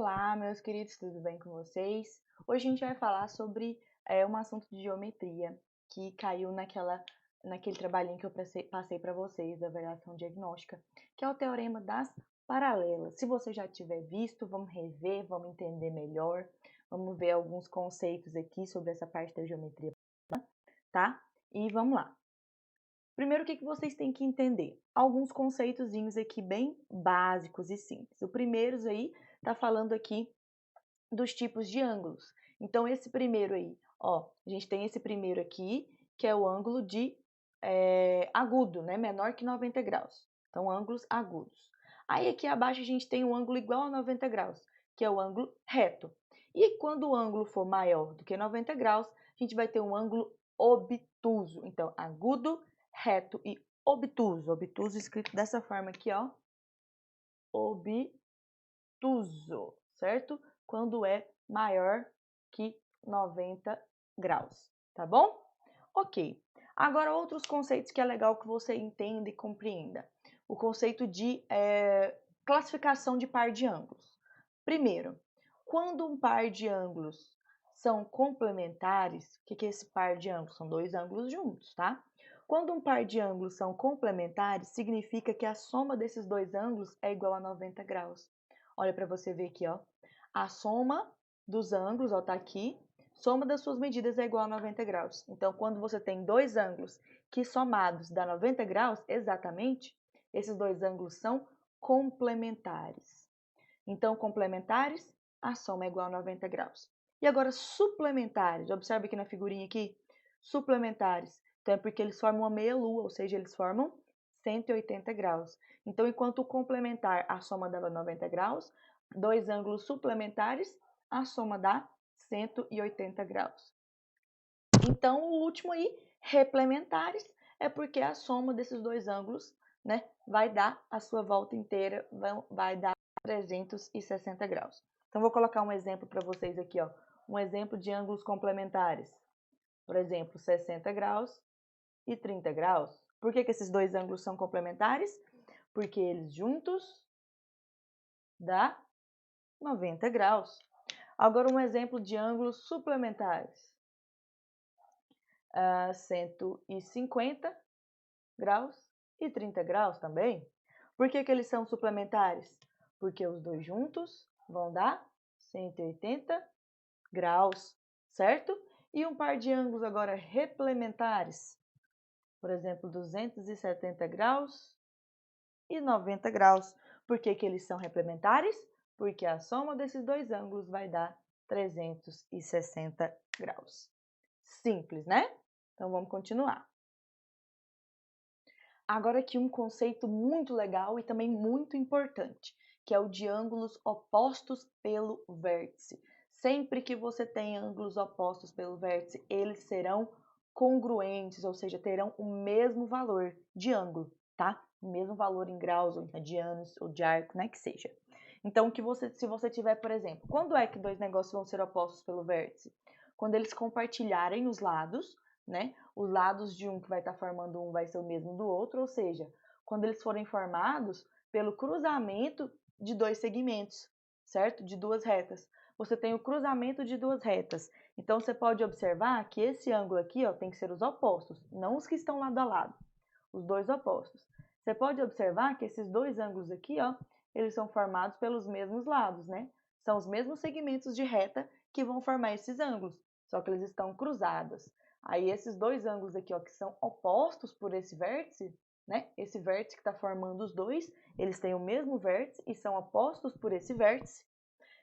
Olá, meus queridos, tudo bem com vocês? Hoje a gente vai falar sobre um assunto de geometria que caiu naquele trabalhinho que eu passei para vocês da variação diagnóstica, que é o teorema das paralelas. Se você já tiver visto, vamos rever, vamos entender melhor, vamos ver alguns conceitos aqui sobre essa parte da geometria, tá? E vamos lá. Primeiro, o que vocês têm que entender? Alguns conceitozinhos aqui bem básicos e simples. O primeiro aí tá falando aqui dos tipos de ângulos. Então, esse primeiro aí, ó, a gente tem esse primeiro aqui, que é o ângulo de agudo, né? Menor que 90 graus. Então, ângulos agudos. Aí, aqui abaixo, a gente tem um ângulo igual a 90 graus, que é o ângulo reto. E quando o ângulo for maior do que 90 graus, a gente vai ter um ângulo obtuso. Então, agudo, reto e obtuso. Obtuso escrito dessa forma aqui, ó. Obtuso, certo? Quando é maior que 90 graus, tá bom? Ok. Agora, outros conceitos que é legal que você entenda e compreenda. O conceito de classificação de par de ângulos. Primeiro, quando um par de ângulos são complementares, o que é esse par de ângulos? São dois ângulos juntos, tá? Quando um par de ângulos são complementares, significa que a soma desses dois ângulos é igual a 90 graus. Olha para você ver aqui, ó. A soma dos ângulos, ó, tá aqui. Soma das suas medidas é igual a 90 graus. Então, quando você tem dois ângulos que somados dá 90 graus, exatamente, esses dois ângulos são complementares. Então, complementares, a soma é igual a 90 graus. E agora, suplementares, observe aqui na figurinha aqui, suplementares. Então, é porque eles formam uma meia-lua, ou seja, eles formam 180 graus. Então, enquanto o complementar, a soma dava 90 graus, dois ângulos suplementares, a soma dá 180 graus. Então, o último aí, replementares, é porque a soma desses dois ângulos, né, vai dar a sua volta inteira, vai dar 360 graus. Então, vou colocar um exemplo para vocês aqui, ó. Um exemplo de ângulos complementares. Por exemplo, 60 graus e 30 graus. Por que esses dois ângulos são complementares? Porque eles juntos dá 90 graus. Agora, um exemplo de ângulos suplementares. 150 graus e 30 graus também. Por que eles são suplementares? Porque os dois juntos vão dar 180 graus, certo? E um par de ângulos agora replementares, por exemplo, 270 graus e 90 graus. Por que eles são replementares? Porque a soma desses dois ângulos vai dar 360 graus. Simples, né? Então, vamos continuar. Agora aqui um conceito muito legal e também muito importante, que é o de ângulos opostos pelo vértice. Sempre que você tem ângulos opostos pelo vértice, eles serão congruentes, ou seja, terão o mesmo valor de ângulo, tá? O mesmo valor em graus, ou em radianos, ou de arco, né, que seja. Então, se você tiver, por exemplo, quando é que dois negócios vão ser opostos pelo vértice? Quando eles compartilharem os lados, né? Os lados de um que vai estar formando um vai ser o mesmo do outro, ou seja, quando eles forem formados pelo cruzamento de dois segmentos, certo? De duas retas. Você tem o cruzamento de duas retas. Então, você pode observar que esse ângulo aqui, ó, tem que ser os opostos, não os que estão lado a lado, os dois opostos. Você pode observar que esses dois ângulos aqui, ó, eles são formados pelos mesmos lados, né? São os mesmos segmentos de reta que vão formar esses ângulos, só que eles estão cruzados. Aí esses dois ângulos aqui, ó, que são opostos por esse vértice, né? Esse vértice que está formando os dois, eles têm o mesmo vértice e são opostos por esse vértice.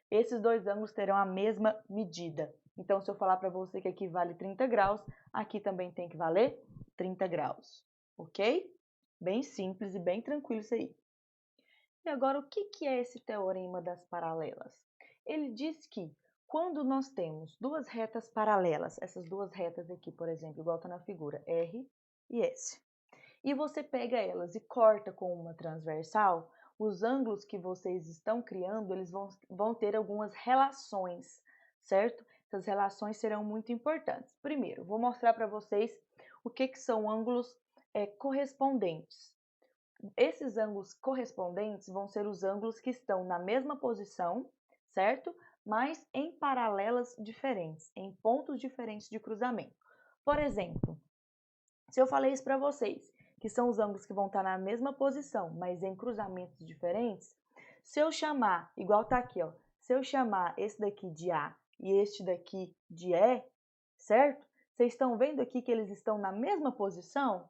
Esses dois ângulos terão a mesma medida. Então, se eu falar para você que aqui vale 30 graus, aqui também tem que valer 30 graus, ok? Bem simples e bem tranquilo isso aí. E agora, o que é esse teorema das paralelas? Ele diz que quando nós temos duas retas paralelas, essas duas retas aqui, por exemplo, igual está na figura, R e S, e você pega elas e corta com uma transversal, os ângulos que vocês estão criando, eles vão ter algumas relações, certo? Essas relações serão muito importantes. Primeiro, vou mostrar para vocês o que são ângulos correspondentes. Esses ângulos correspondentes vão ser os ângulos que estão na mesma posição, certo? Mas em paralelas diferentes, em pontos diferentes de cruzamento. Por exemplo, se eu falei isso para vocês, que são os ângulos que vão estar na mesma posição, mas em cruzamentos diferentes, se eu chamar, igual tá aqui, ó, se eu chamar esse daqui de A e este daqui de E, certo? Vocês estão vendo aqui que eles estão na mesma posição,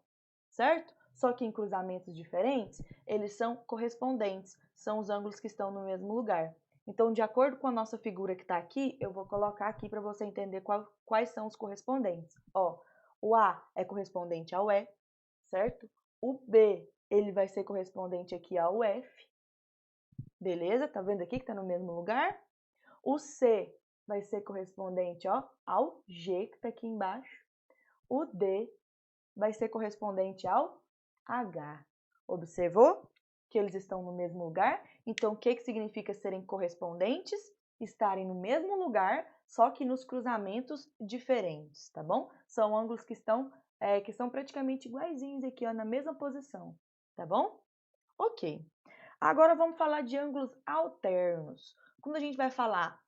certo? Só que em cruzamentos diferentes, eles são correspondentes, são os ângulos que estão no mesmo lugar. Então, de acordo com a nossa figura que está aqui, eu vou colocar aqui para você entender quais são os correspondentes. Ó, o A é correspondente ao E, certo? O B, ele vai ser correspondente aqui ao F, beleza? Tá vendo aqui que tá no mesmo lugar? O C vai ser correspondente, ó, ao G, que tá aqui embaixo. O D vai ser correspondente ao H. Observou que eles estão no mesmo lugar? Então, o que significa serem correspondentes? Estarem no mesmo lugar, só que nos cruzamentos diferentes, tá bom? São ângulos que são praticamente iguaizinhos aqui, ó, na mesma posição, tá bom? Ok. Agora vamos falar de ângulos alternos. Quando a gente vai falar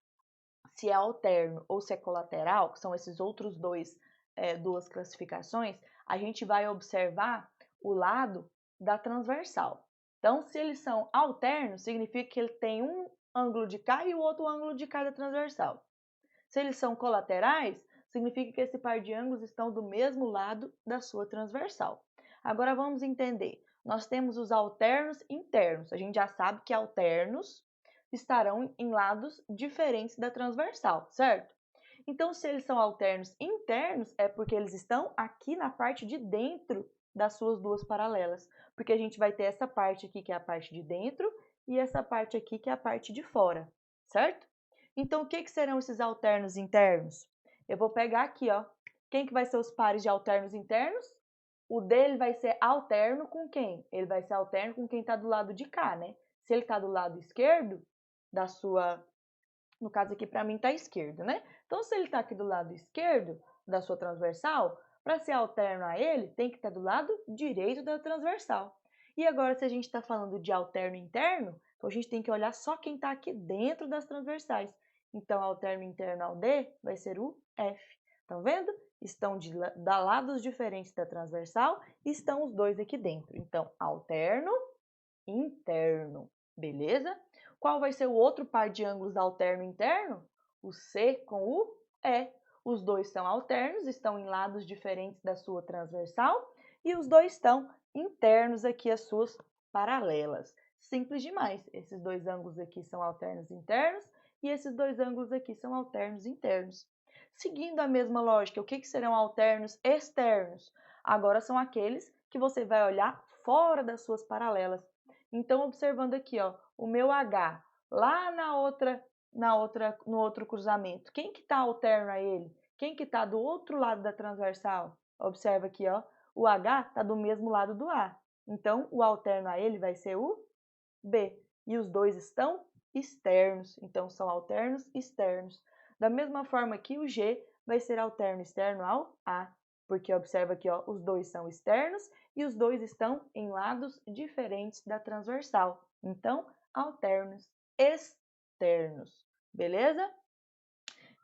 se é alterno ou se é colateral, que são esses outros duas classificações, a gente vai observar o lado da transversal. Então, se eles são alternos, significa que ele tem um ângulo de cá e o outro ângulo de cá da transversal. Se eles são colaterais, significa que esse par de ângulos estão do mesmo lado da sua transversal. Agora vamos entender. Nós temos os alternos internos. A gente já sabe que alternos estarão em lados diferentes da transversal, certo? Então, se eles são alternos internos, é porque eles estão aqui na parte de dentro das suas duas paralelas. Porque a gente vai ter essa parte aqui, que é a parte de dentro, e essa parte aqui, que é a parte de fora, certo? Então, o que serão esses alternos internos? Eu vou pegar aqui, ó. Quem que vai ser os pares de alternos internos? O dele vai ser alterno com quem? Ele vai ser alterno com quem está do lado de cá, né? Se ele está do lado esquerdo da sua... No caso aqui, para mim, está esquerdo, né? Então, se ele está aqui do lado esquerdo da sua transversal, para ser alterno a ele, tem que estar do lado direito da transversal. E agora, se a gente está falando de alterno interno, então a gente tem que olhar só quem está aqui dentro das transversais. Então, alterno interno ao D vai ser o F. Estão vendo? Estão de lados diferentes da transversal e estão os dois aqui dentro. Então, alterno interno, beleza? Qual vai ser o outro par de ângulos alterno interno? O C com o E. Os dois são alternos, estão em lados diferentes da sua transversal e os dois estão internos aqui às suas paralelas. Simples demais. Esses dois ângulos aqui são alternos internos e esses dois ângulos aqui são alternos internos. Seguindo a mesma lógica, o que serão alternos externos? Agora são aqueles que você vai olhar fora das suas paralelas. Então, observando aqui, ó, o meu H, lá no outro cruzamento, quem que está alterno a ele? Quem que está do outro lado da transversal? Observa aqui, ó, o H está do mesmo lado do A. Então, o alterno a ele vai ser o B. E os dois estão externos, então são alternos externos. Da mesma forma que o G vai ser alterno externo ao A, porque observa aqui, ó, os dois são externos e os dois estão em lados diferentes da transversal. Então, alternos externos, beleza?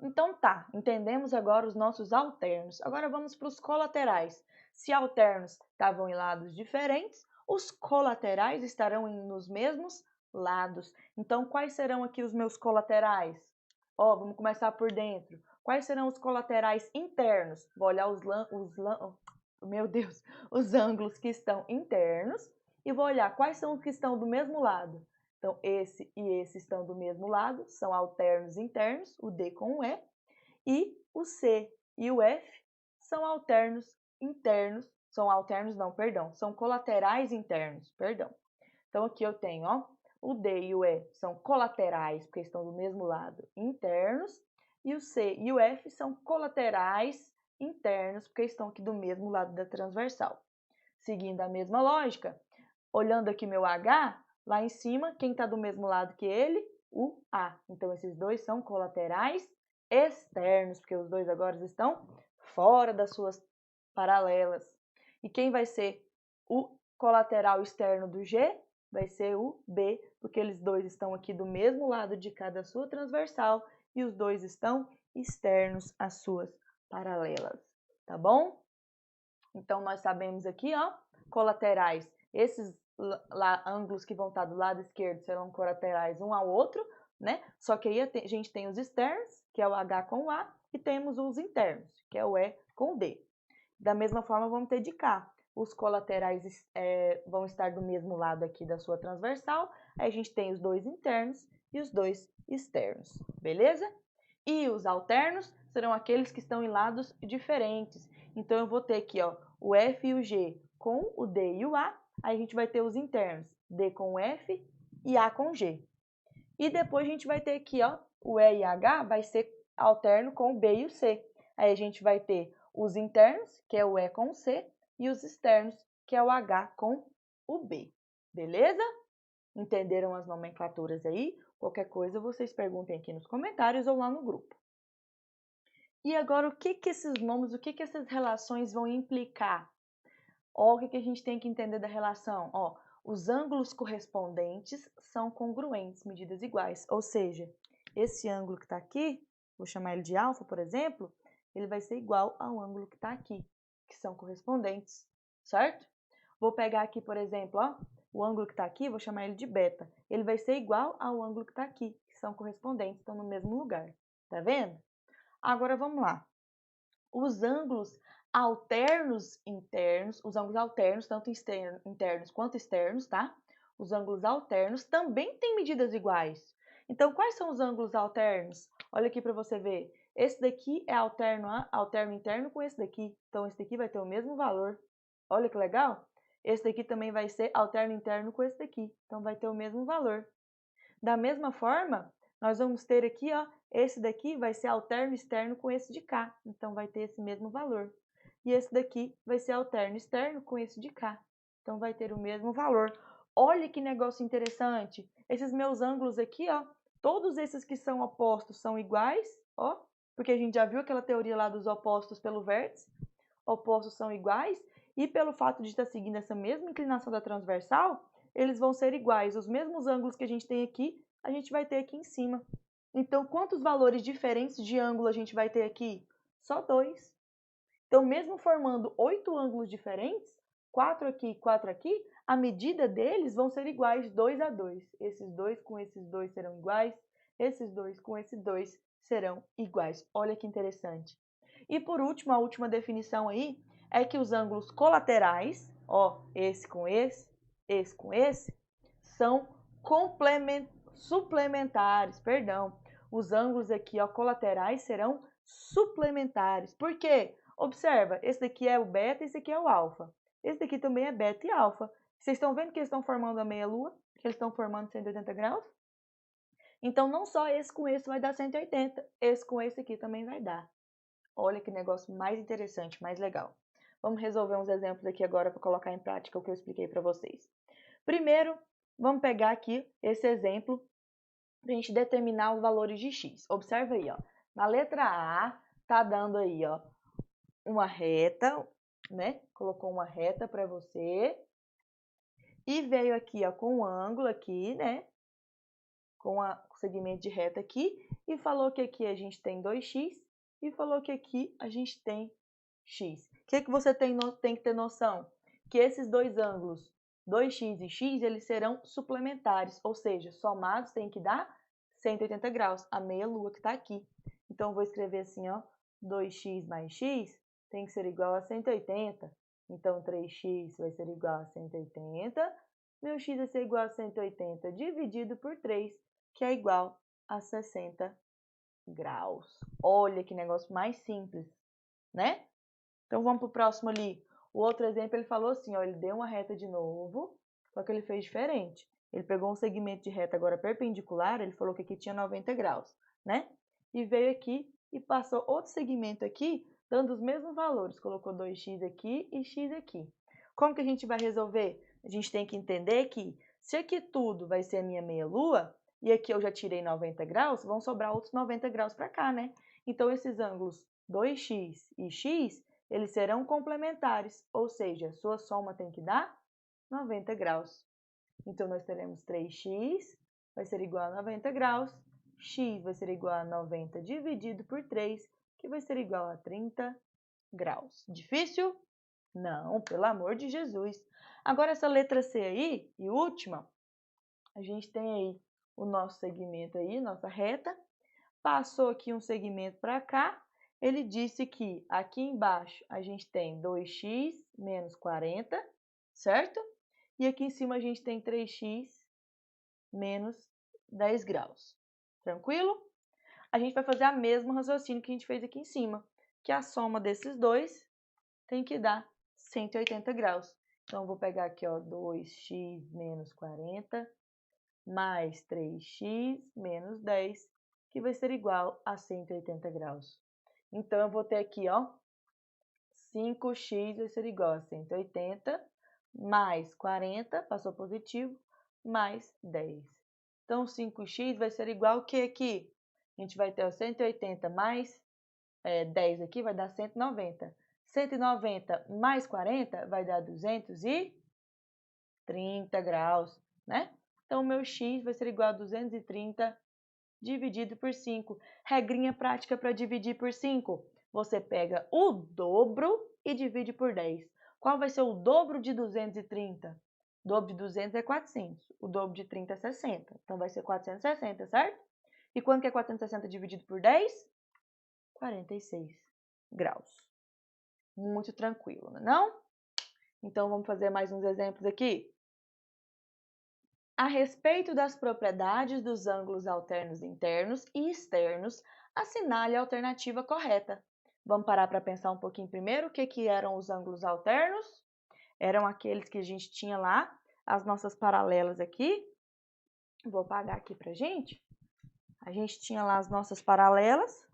Então tá, entendemos agora os nossos alternos. Agora vamos para os colaterais. Se alternos estavam em lados diferentes, os colaterais estarão nos mesmos lados. Então, quais serão aqui os meus colaterais? Ó, vamos começar por dentro. Quais serão os colaterais internos? Vou olhar os ângulos que estão internos e vou olhar quais são os que estão do mesmo lado. Então, esse e esse estão do mesmo lado, são alternos internos, o D com o E, e o C e o F são alternos internos, são colaterais internos, perdão. Então, aqui eu tenho, ó, o D e o E são colaterais, porque estão do mesmo lado, internos, e o C e o F são colaterais internos, porque estão aqui do mesmo lado da transversal. Seguindo a mesma lógica, olhando aqui meu H, lá em cima, quem está do mesmo lado que ele? O A. Então, esses dois são colaterais externos, porque os dois agora estão fora das suas paralelas. E quem vai ser o colateral externo do G? vai ser o B, porque eles dois estão aqui do mesmo lado de cada sua transversal e os dois estão externos às suas paralelas, tá bom? Então, nós sabemos aqui, ó, colaterais, esses ângulos que vão estar do lado esquerdo serão colaterais um ao outro, né? Só que aí a gente tem os externos, que é o H com o A, e temos os internos, que é o E com o D. Da mesma forma, vamos ter de cá. Os colaterais vão estar do mesmo lado aqui da sua transversal. Aí a gente tem os dois internos e os dois externos, beleza? E os alternos serão aqueles que estão em lados diferentes. Então, eu vou ter aqui, ó, o F e o G com o D e o A. Aí a gente vai ter os internos, D com o F e A com G. E depois a gente vai ter aqui, ó, o E e H vai ser alterno com o B e o C. Aí a gente vai ter os internos, que é o E com o C, e os externos, que é o H com o B. Beleza? Entenderam as nomenclaturas aí? Qualquer coisa vocês perguntem aqui nos comentários ou lá no grupo. E agora, o que esses nomes, o que essas relações vão implicar? Ó, o que a gente tem que entender da relação? Ó, os ângulos correspondentes são congruentes, medidas iguais. Ou seja, esse ângulo que está aqui, vou chamar ele de alfa, por exemplo, ele vai ser igual ao ângulo que está aqui, que são correspondentes, certo? Vou pegar aqui, por exemplo, ó, o ângulo que está aqui, vou chamar ele de beta. Ele vai ser igual ao ângulo que está aqui, que são correspondentes, estão no mesmo lugar. Tá vendo? Agora, vamos lá. Os ângulos alternos internos, os ângulos alternos, tanto internos quanto externos, tá? Os ângulos alternos também têm medidas iguais. Então, quais são os ângulos alternos? Olha aqui para você ver. Esse daqui é alterno interno com esse daqui. Então, esse daqui vai ter o mesmo valor. Olha que legal. Esse daqui também vai ser alterno interno com esse daqui. Então, vai ter o mesmo valor. Da mesma forma, nós vamos ter aqui, ó, esse daqui vai ser alterno externo com esse de cá, então vai ter esse mesmo valor. E esse daqui vai ser alterno externo com esse de cá, então vai ter o mesmo valor. Olha que negócio interessante. Esses meus ângulos aqui, ó, todos esses que são opostos são iguais, ó, porque a gente já viu aquela teoria lá dos opostos pelo vértice. Opostos são iguais, e pelo fato de estar seguindo essa mesma inclinação da transversal, eles vão ser iguais. Os mesmos ângulos que a gente tem aqui, a gente vai ter aqui em cima. Então, quantos valores diferentes de ângulo a gente vai ter aqui? Só 2. Então, mesmo formando 8 ângulos diferentes, 4 aqui e 4 aqui, a medida deles vão ser iguais 2 a 2. Esses dois com esses dois serão iguais, esses dois com esses dois serão iguais. Olha que interessante. E por último, a última definição aí é que os ângulos colaterais, ó, esse com esse com esse, são suplementares, perdão. Os ângulos aqui, ó, colaterais serão suplementares. Por quê? Observa, esse daqui é o beta e esse aqui é o alfa. Esse daqui também é beta e alfa. Vocês estão vendo que eles estão formando a meia-lua? Que eles estão formando 180 graus? Então, não só esse com esse vai dar 180, esse com esse aqui também vai dar. Olha que negócio mais interessante, mais legal. Vamos resolver uns exemplos aqui agora para colocar em prática o que eu expliquei para vocês. Primeiro, vamos pegar aqui esse exemplo para a gente determinar os valores de x. Observa aí, ó. Na letra A, tá dando aí, ó, uma reta, né? Colocou uma reta para você. E veio aqui, ó, com um ângulo aqui, né? Com o segmento de reta aqui. E falou que aqui a gente tem 2x. E falou que aqui a gente tem x. O que você tem que ter noção? Que esses dois ângulos, 2x e x, eles serão suplementares, ou seja, somados tem que dar 180 graus, a meia-lua que está aqui. Então, eu vou escrever assim, ó, 2x mais x tem que ser igual a 180. Então, 3x vai ser igual a 180. Meu x vai ser igual a 180 dividido por 3, que é igual a 60 graus. Olha que negócio mais simples, né? Então, vamos para o próximo ali. O outro exemplo, ele falou assim, ó, ele deu uma reta de novo, só que ele fez diferente. Ele pegou um segmento de reta agora perpendicular, ele falou que aqui tinha 90 graus, né? E veio aqui e passou outro segmento aqui, dando os mesmos valores. Colocou 2x aqui e x aqui. Como que a gente vai resolver? A gente tem que entender que se aqui tudo vai ser a minha meia-lua, e aqui eu já tirei 90 graus, vão sobrar outros 90 graus para cá, né? Então, esses ângulos 2x e x, eles serão complementares, ou seja, sua soma tem que dar 90 graus. Então, nós teremos 3x vai ser igual a 90 graus, x vai ser igual a 90 dividido por 3, que vai ser igual a 30 graus. Difícil? Não, pelo amor de Jesus. Agora, essa letra C aí, e última, a gente tem aí o nosso segmento aí, nossa reta. Passou aqui um segmento para cá. Ele disse que aqui embaixo a gente tem 2x menos 40, certo? E aqui em cima a gente tem 3x menos 10 graus. Tranquilo? A gente vai fazer a mesma raciocínio que a gente fez aqui em cima, que a soma desses dois tem que dar 180 graus. Então, eu vou pegar aqui, ó, 2x menos 40 mais 3x menos 10, que vai ser igual a 180 graus. Então, eu vou ter aqui, ó, 5x vai ser igual a 180 mais 40, passou positivo, mais 10. Então, 5x vai ser igual ao que aqui? A gente vai ter 180 mais 10 aqui, vai dar 190. 190 mais 40 vai dar 230 graus, né? Então, o meu x vai ser igual a 230 dividido por 5. Regrinha prática para dividir por 5. Você pega o dobro e divide por 10. Qual vai ser o dobro de 230? O dobro de 200 é 400. O dobro de 30 é 60. Então, vai ser 460, certo? E quanto que é 460 dividido por 10? 46 graus. Muito tranquilo, não é? Então, vamos fazer mais uns exemplos aqui. A respeito das propriedades dos ângulos alternos internos e externos, assinale a alternativa correta. Vamos parar para pensar um pouquinho primeiro o que eram os ângulos alternos? Eram aqueles que a gente tinha lá, as nossas paralelas aqui. Vou apagar aqui para a gente. A gente tinha lá as nossas paralelas.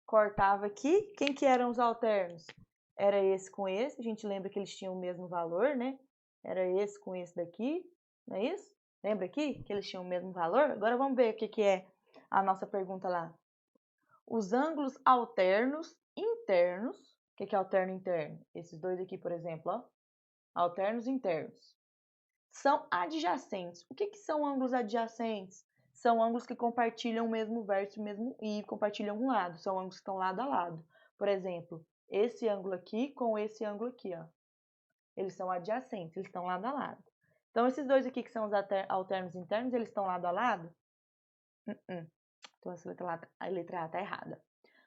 Cortava aqui. Quem que eram os alternos? Era esse com esse. A gente lembra que eles tinham o mesmo valor, né? Era esse com esse daqui, não é isso? Lembra aqui que eles tinham o mesmo valor? Agora vamos ver o que é a nossa pergunta lá. Os ângulos alternos internos. O que é alterno interno? Esses dois aqui, por exemplo, ó. Alternos internos. São adjacentes. O que são ângulos adjacentes? São ângulos que compartilham o mesmo vértice e compartilham um lado. São ângulos que estão lado a lado. Por exemplo, esse ângulo aqui com esse ângulo aqui, ó. Eles são adjacentes, eles estão lado a lado. Então, esses dois aqui que são os alternos internos, eles estão lado a lado? Então, a letra A está errada.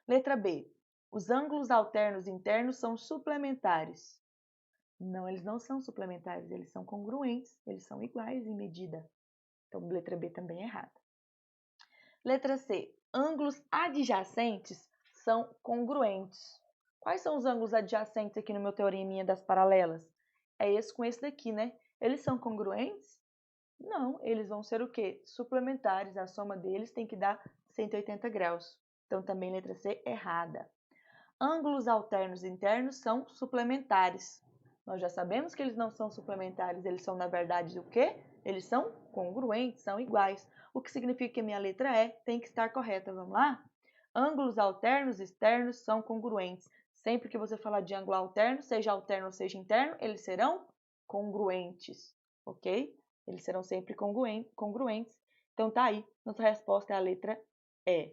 Letra B. Os ângulos alternos internos são suplementares. Não, eles não são suplementares, eles são congruentes, eles são iguais em medida. Então, letra B também é errada. Letra C. Ângulos adjacentes são congruentes. Quais são os ângulos adjacentes aqui no meu teoreminha das paralelas? É esse com esse daqui, né? Eles são congruentes? Não, eles vão ser o quê? Suplementares. A soma deles tem que dar 180 graus. Então, também letra C, errada. Ângulos alternos internos são suplementares. Nós já sabemos que eles não são suplementares, eles são, na verdade, o quê? Eles são congruentes, são iguais. O que significa que a minha letra E tem que estar correta. Vamos lá? Ângulos alternos externos são congruentes. Sempre que você falar de ângulo alterno, seja alterno ou seja interno, eles serão congruentes, ok? Eles serão sempre congruentes. Então, tá aí. Nossa resposta é a letra E.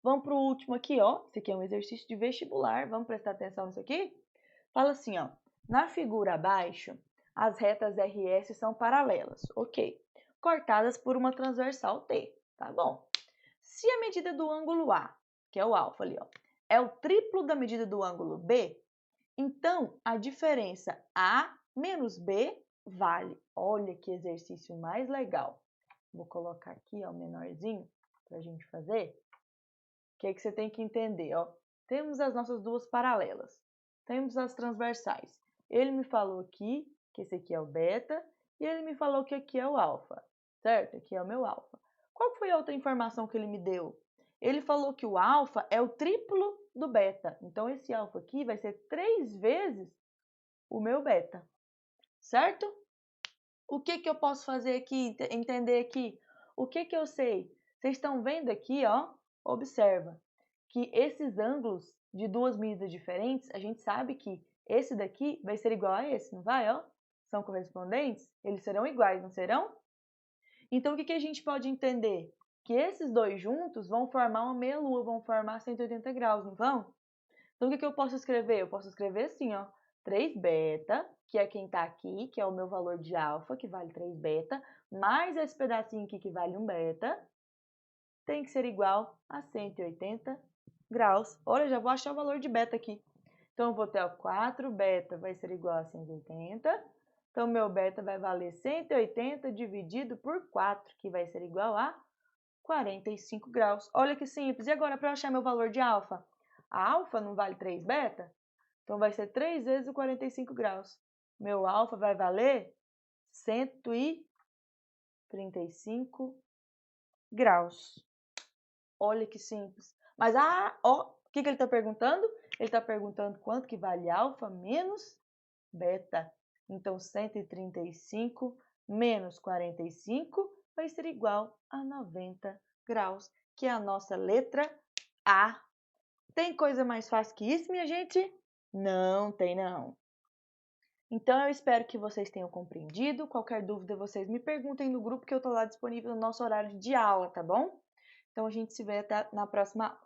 Vamos para o último aqui, ó. Esse aqui é um exercício de vestibular. Vamos prestar atenção nisso aqui? Fala assim, ó. Na figura abaixo, as retas RS são paralelas, ok. Cortadas por uma transversal T, tá bom. Se a medida do ângulo A, que é o alfa ali, ó, é o triplo da medida do ângulo B, então a diferença A menos B vale. Olha que exercício mais legal. Vou colocar aqui, ó, menorzinho, para a gente fazer. O que é que você tem que entender, ó? Temos as nossas duas paralelas. Temos as transversais. Ele me falou aqui que esse aqui é o beta e ele me falou que aqui é o alfa, certo? Aqui é o meu alfa. Qual foi a outra informação que ele me deu? Ele falou que o alfa é o triplo do beta. Então, esse alfa aqui vai ser 3 vezes o meu beta, certo? O que que eu posso fazer aqui, entender aqui? O que que eu sei? Vocês estão vendo aqui, ó? Observa que esses ângulos de duas medidas diferentes, a gente sabe que esse daqui vai ser igual a esse, não vai, ó? são correspondentes, eles serão iguais, não serão? Então, o que a gente pode entender? Que esses dois juntos vão formar uma meia-lua, vão formar 180 graus, não vão? Então, o que eu posso escrever? Eu posso escrever assim, ó, 3β, que é quem está aqui, que é o meu valor de alfa, que vale 3β, mais esse pedacinho aqui, que vale 1β, tem que ser igual a 180 graus. Olha, já vou achar o valor de beta aqui. Então, eu vou ter, ó, 4β vai ser igual a 180. Então, meu beta vai valer 180 dividido por 4, que vai ser igual a 45 graus. Olha que simples. E agora, para eu achar meu valor de alfa? A alfa não vale 3β? Então, vai ser 3 vezes o 45 graus. Meu alfa vai valer 135 graus. Olha que simples. Mas, ó, o que ele está perguntando? Ele está perguntando quanto que vale alfa menos beta. Então, 135 menos 45 vai ser igual a 90 graus, que é a nossa letra A. Tem coisa mais fácil que isso, minha gente? Não tem, não. Então, eu espero que vocês tenham compreendido. Qualquer dúvida, vocês me perguntem no grupo, que eu estou lá disponível no nosso horário de aula, tá bom? Então, a gente se vê até na próxima aula.